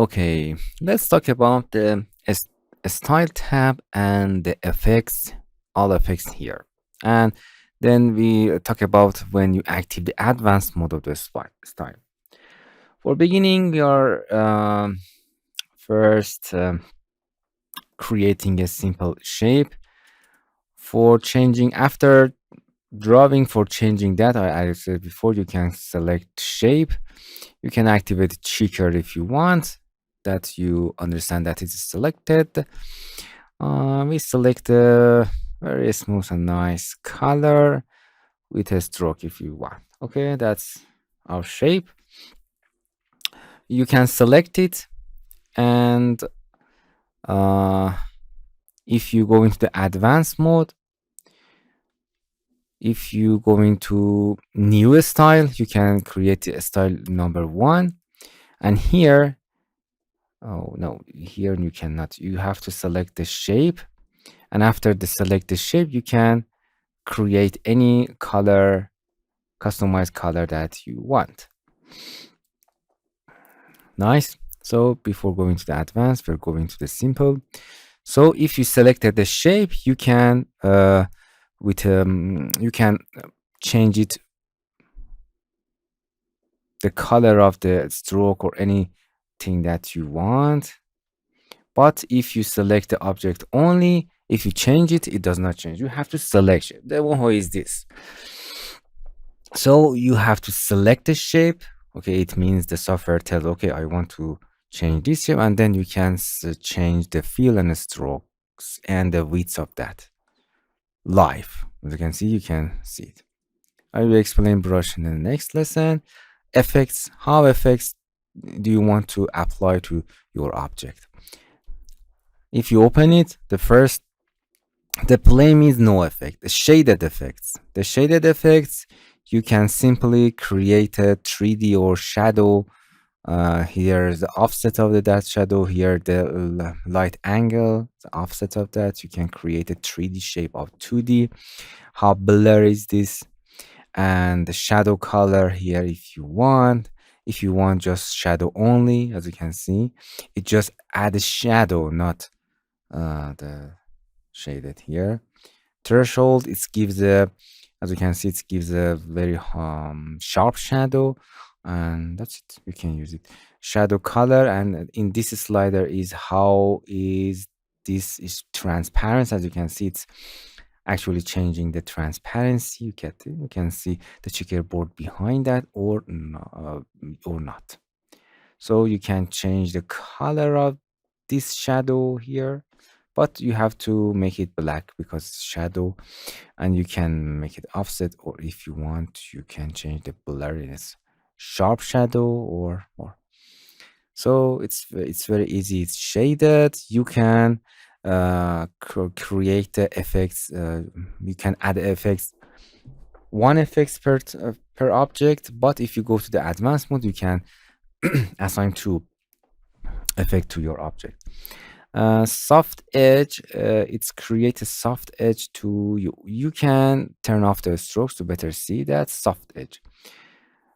Okay, let's talk about the style tab and the effects, all effects here. And then we talk about when you activate the advanced mode of the style. For beginning, we are first creating a simple shape. For changing, after drawing, for changing that, I said before, you can select shape. You can activate checker if you want, that you understand that it is selected. We select a very smooth and nice color with a stroke if you want. Okay, that's our shape. You can select it, and if you go into the advanced mode, if you go into new style, you can create a style number 1. And here, oh no, here you cannot. You have to select the shape. And after the select the shape, you can create any color, customized color that you want. Nice. So before going to the advanced, we're going to the simple. So if you selected the shape, you can you can change it, the color of the stroke or anything that you want. But if you select the object only, if you change it, it does not change. You have to select it. The moho is this. So you have to select the shape. Okay, it means the software tells, okay, I want to change this shape, and then you can change the fill and the strokes and the width of that live. As you can see, it. I will explain brush in the next lesson. Effects, how effects do you want to apply to your object? If you open it, the plane means no effect. The shaded effects. The shaded effects, you can simply create a 3D or shadow. Here's the offset of that shadow. Here the light angle, the offset of that. You can create a 3D shape of 2D. How blurry is this? And the shadow color here if you want. If you want just shadow only, as you can see, it just add a shadow, not the shaded here. Threshold, it gives a, as you can see, it gives a very sharp shadow, and that's it. You can use it. Shadow color, and in this slider is how is this is transparent. As you can see, it's actually changing the transparency. You can see the checkerboard behind that, or not. So you can change the color of this shadow here, but you have to make it black because it's shadow, and you can make it offset, or if you want, you can change the blurriness, sharp shadow or more. So it's very easy. It's shaded. You can create the effects. You can add effects, one effects per object. But if you go to the advanced mode, you can assign two effect to your object. Soft edge, it's create a soft edge to you. You can turn off the strokes to better see that soft edge.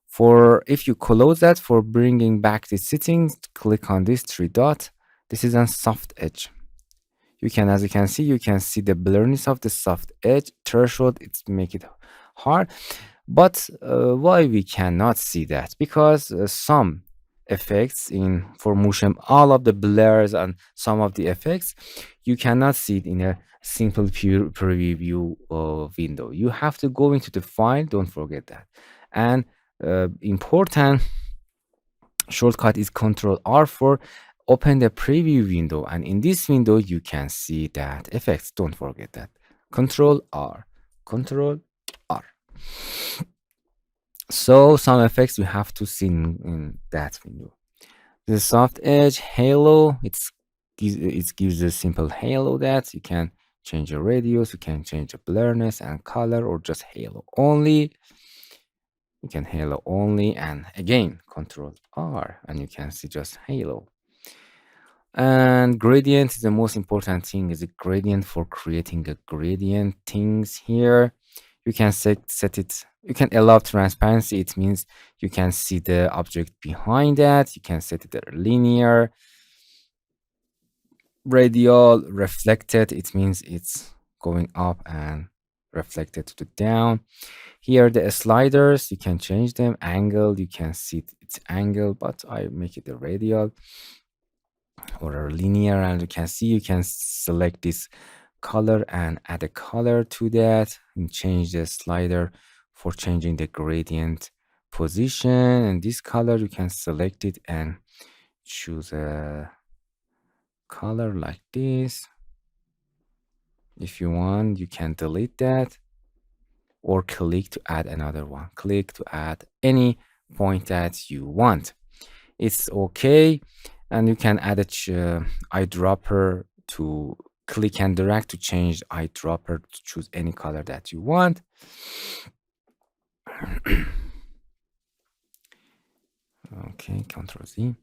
For if you close that, for bringing back the settings, click on this 3 dot. This is on soft edge. You can, as you can see the blurriness of the soft edge. Threshold, it's make it hard. But why we cannot see that? Because some effects in for motion, all of the blurs and some of the effects, you cannot see it in a simple pure preview window. You have to go into the file. Don't forget that. And important shortcut is Control R for open the preview window, and in this window you can see that effects. Don't forget that. Control R. So some effects you have to see in that window. The soft edge halo, it gives a simple halo that you can change the radius, you can change the blurriness and color, or just halo only. You can halo only, and again Control R, and you can see just halo. And gradient is the most important thing. Is a gradient for creating a gradient things here. You can set it You can allow transparency. It means you can see the object behind that. You can set it linear, radial, reflected. It means it's going up and reflected to the down. Here the sliders, you can change them. Angle, you can see its angle, but I make it a radial or a linear, and you can see you can select this color and add a color to that and change the slider for changing the gradient position. And this color you can select it and choose a color like this. If you want, you can delete that or click to add another one. Click to add any point that you want. It's okay. And you can add a eyedropper to click and drag to change eyedropper to choose any color that you want. Okay, Control Z.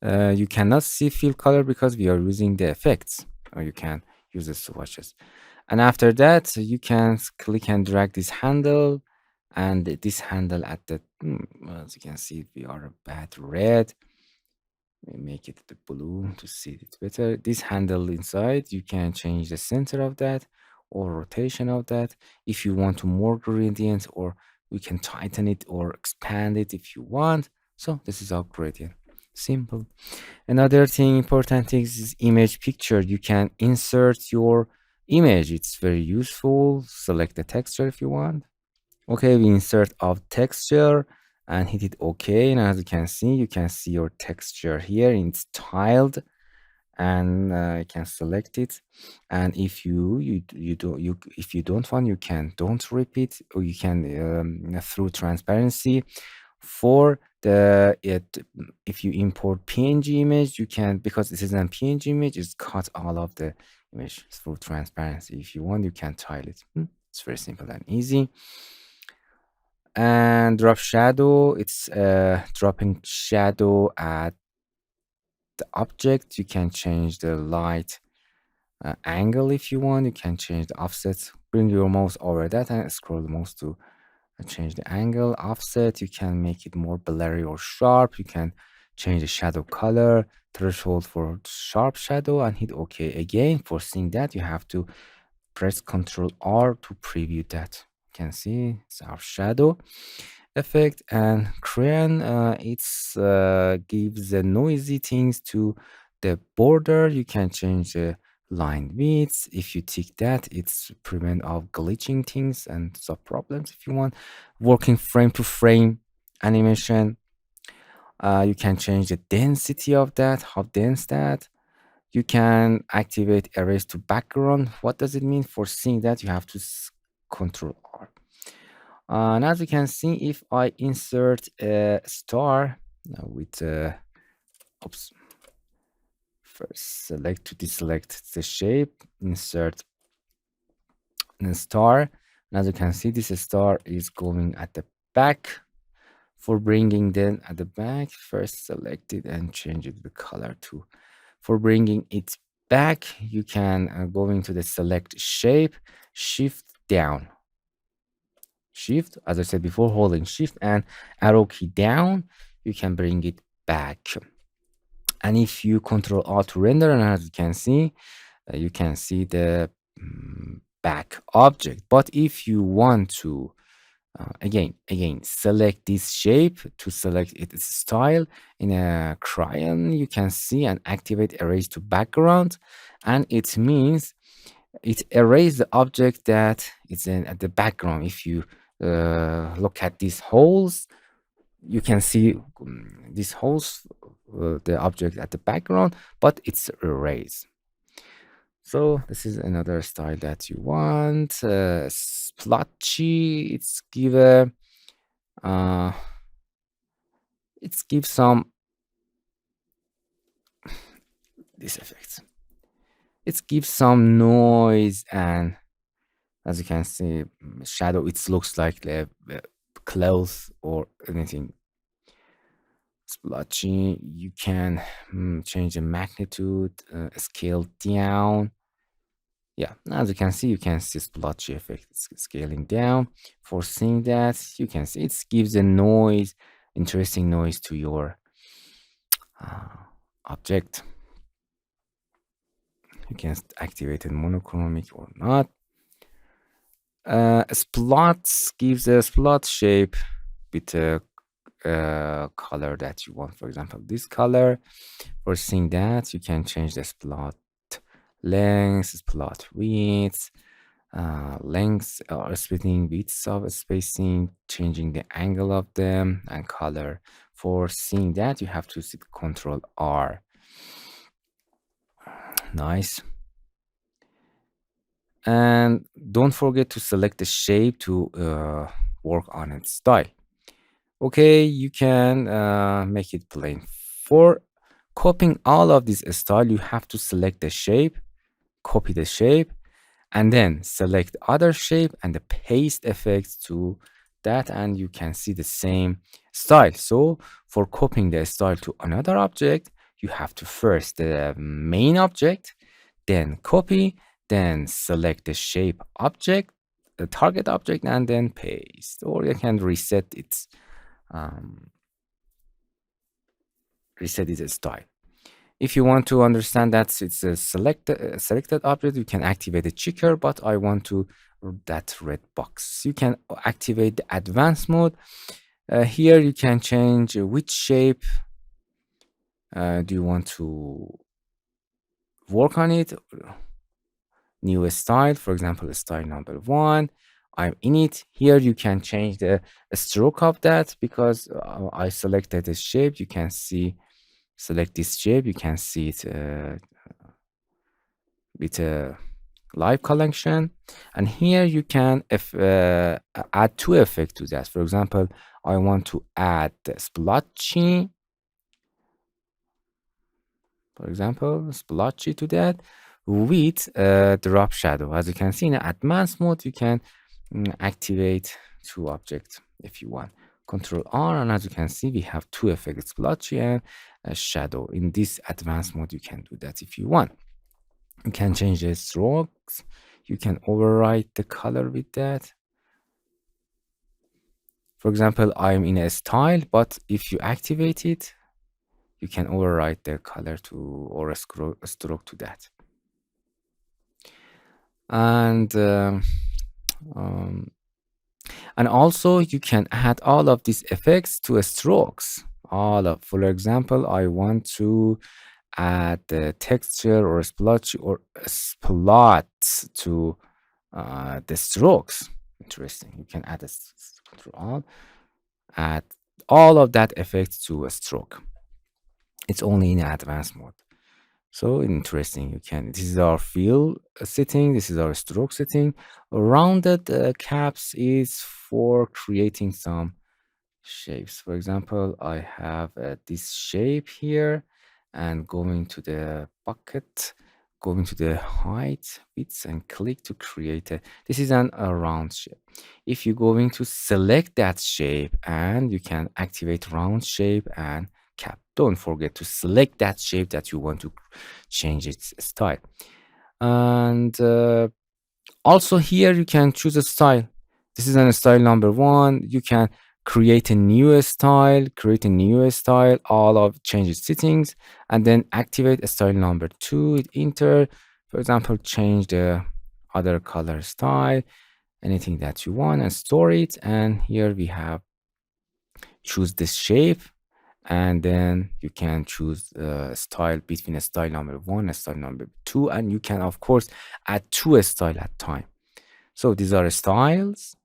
You cannot see fill color because we are using the effects, or you can use the swatches. And after that, you can click and drag this handle, and this handle at the, as you can see, we are a bad red. We make it the blue to see it better. This handle inside, you can change the center of that or rotation of that. If you want to more gradient, or we can tighten it or expand it if you want. So this is our gradient. Simple. Another thing, important thing is image picture. You can insert your image. It's very useful. Select the texture if you want. Okay, we insert of texture and hit it OK. And as you can see your texture here. It's tiled, and you can select it. And if if you don't want, you can don't repeat, or you can through transparency. For the if you import PNG image, you can, because this is a PNG image, it's cut all of the image through transparency. If you want, you can tile it. It's very simple and easy. And drop shadow, it's dropping shadow at the object. You can change the light angle if you want. You can change the offset. Bring your mouse over that and scroll the mouse to change the angle. Offset, you can make it more blurry or sharp. You can change the shadow color, threshold for sharp shadow, and hit OK. Again, for seeing that, you have to press Ctrl R to preview that. You can see it's our shadow effect. And crayon, it's gives the noisy things to the border. You can change the line width. If you tick that, it's prevent of glitching things and sub problems. If you want working frame to frame animation, you can change the density of that, how dense that. You can activate erase to background. What does it mean? For seeing that, you have to Control R. And as you can see, if I insert a star with oops, first select to deselect the shape, insert a star. And as you can see, this star is going at the back. For bringing them at the back, first select it and change it the color to. For bringing it back, you can go into the select shape, shift down. Shift, as I said before, holding shift and arrow key down, you can bring it back. And if you Control Alt to render, and as you can see the back object. But if you want to again select this shape to select its style in a crayon, you can see and activate erase to background, and it means it erases the object that is in at the background. If you look at these holes, you can see these holes, the object at the background, but it's erased. So this is another style that you want. Splotchy, uh, it's give some this effect. It gives some noise, and as you can see, shadow. It looks like the clothes or anything. Splotchy, you can change the magnitude, scale down. Yeah, as you can see splotchy effect scaling down. For seeing that, you can see it gives a noise, interesting noise to your uh, object. You can activate it monochromic or not. Splots gives a splot shape with a color that you want. For example, this color. For seeing that, you can change the splot length, splot width, length or splitting widths of spacing, changing the angle of them, and color. For seeing that, you have to hit Control R. Nice. And don't forget to select the shape to work on its style. Okay, you can make it plain. For copying all of this style, you have to select the shape, copy the shape, and then select other shape and the paste effects to that, and you can see the same style. So for copying the style to another object, you have to first the main object, then copy, then select the shape object, the target object, and then paste. Or you can um, reset its style. If you want to understand that it's a selected object, you can activate the checker, but I want to that red box. You can activate the advanced mode. Here you can change which shape do you want to work on it. New style, for example, style number 1. I'm in it. Here you can change the stroke of that because I selected the shape. You can see, select this shape. You can see it with a live collection, and here you can add two effects to that. For example, I want to add the splotchy, for example, splotchy to that with drop shadow. As you can see in advanced mode, you can activate two objects if you want. Control R, and as you can see, we have two effects, splotchy and shadow. In this advanced mode, you can do that if you want. You can change the strokes. You can override the color with that. For example, I'm in a style, but if you activate it, you can override the color to or a stroke to that. And um, and also you can add all of these effects to strokes. For example, I want to add the texture or splotch or splot to the strokes. Interesting. You can add a Control Alt, add all of that effect to a stroke. It's only in advanced mode. So interesting. You can. This is our fill setting. This is our stroke setting. Rounded caps is for creating some shapes. For example, I have this shape here, and going to the bucket, going to the height, width, and click to create this is a round shape. If you're going to select that shape, and you can activate round shape and cap. Don't forget to select that shape that you want to change its style. And also here you can choose a style. This is a style number 1. You can create a new style, all of change its settings, and then activate a style number 2, hit enter. For example, change the other color style, anything that you want, and store it. And here we have choose this shape, and then you can choose style between a style number 1 and style number 2, and you can of course add 2 styles at time. So these are styles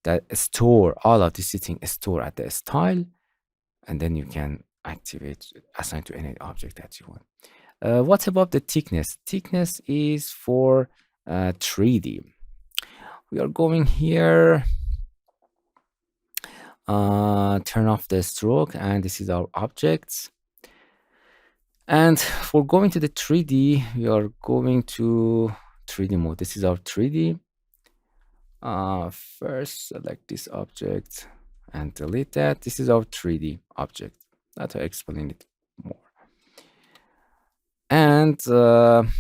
that store all of the setting store at the style, and then you can activate, assign to any object that you want. What about the thickness? Thickness is for 3D. We are going here, turn off the stroke, and this is our objects. And for going to the 3D, we are going to 3D mode. This is our 3D. First select this object and delete that. This is our 3D object. That I explain it more. And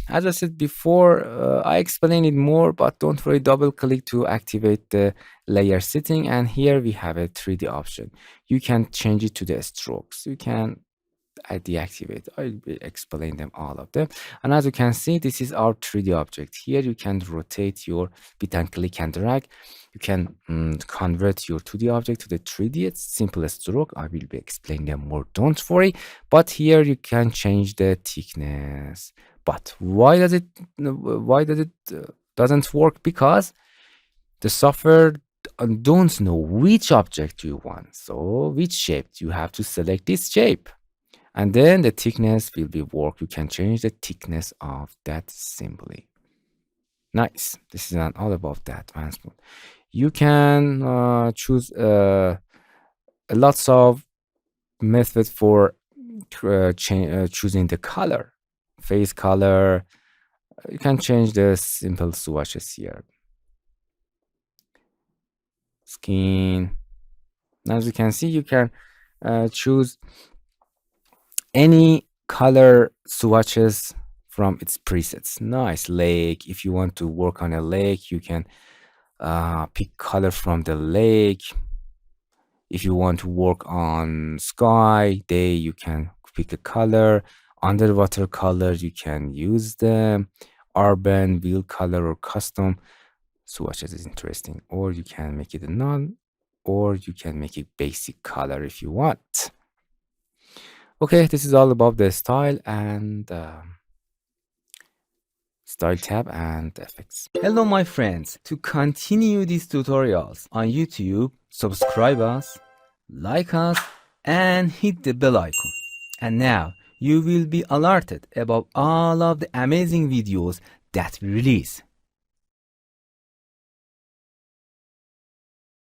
as I said before, I explained it more, but don't worry, double click to activate the layer setting. And here we have a 3D option. You can change it to the strokes. You can I deactivate. I'll explain them all of them. And as you can see, this is our 3D object. Here you can rotate your bit and click and drag. You can convert your 2D object to the 3D. It's simple stroke. I will be explaining them more. Don't worry. But here you can change the thickness. But why does it doesn't work? Because the software don't know which object you want. So which shape you have to select this shape. And then the thickness will be work. You can change the thickness of that simply. Nice. This is not all about the advancement. You can choose lots of methods for choosing the color, face color. You can change the simple swatches here. Skin. As you can see, you can choose any color swatches from its presets. Nice. Lake. If you want to work on a lake, you can pick color from the lake. If you want to work on sky, day, you can pick a color. Underwater colors, you can use them. Urban, wheel color, or custom swatches is interesting. Or you can make it a none, or you can make it basic color if you want. Okay, this is all about the style and style tab and effects. Hello my friends, to continue these tutorials on YouTube, subscribe us, like us, and hit the bell icon. And now you will be alerted about all of the amazing videos that we release.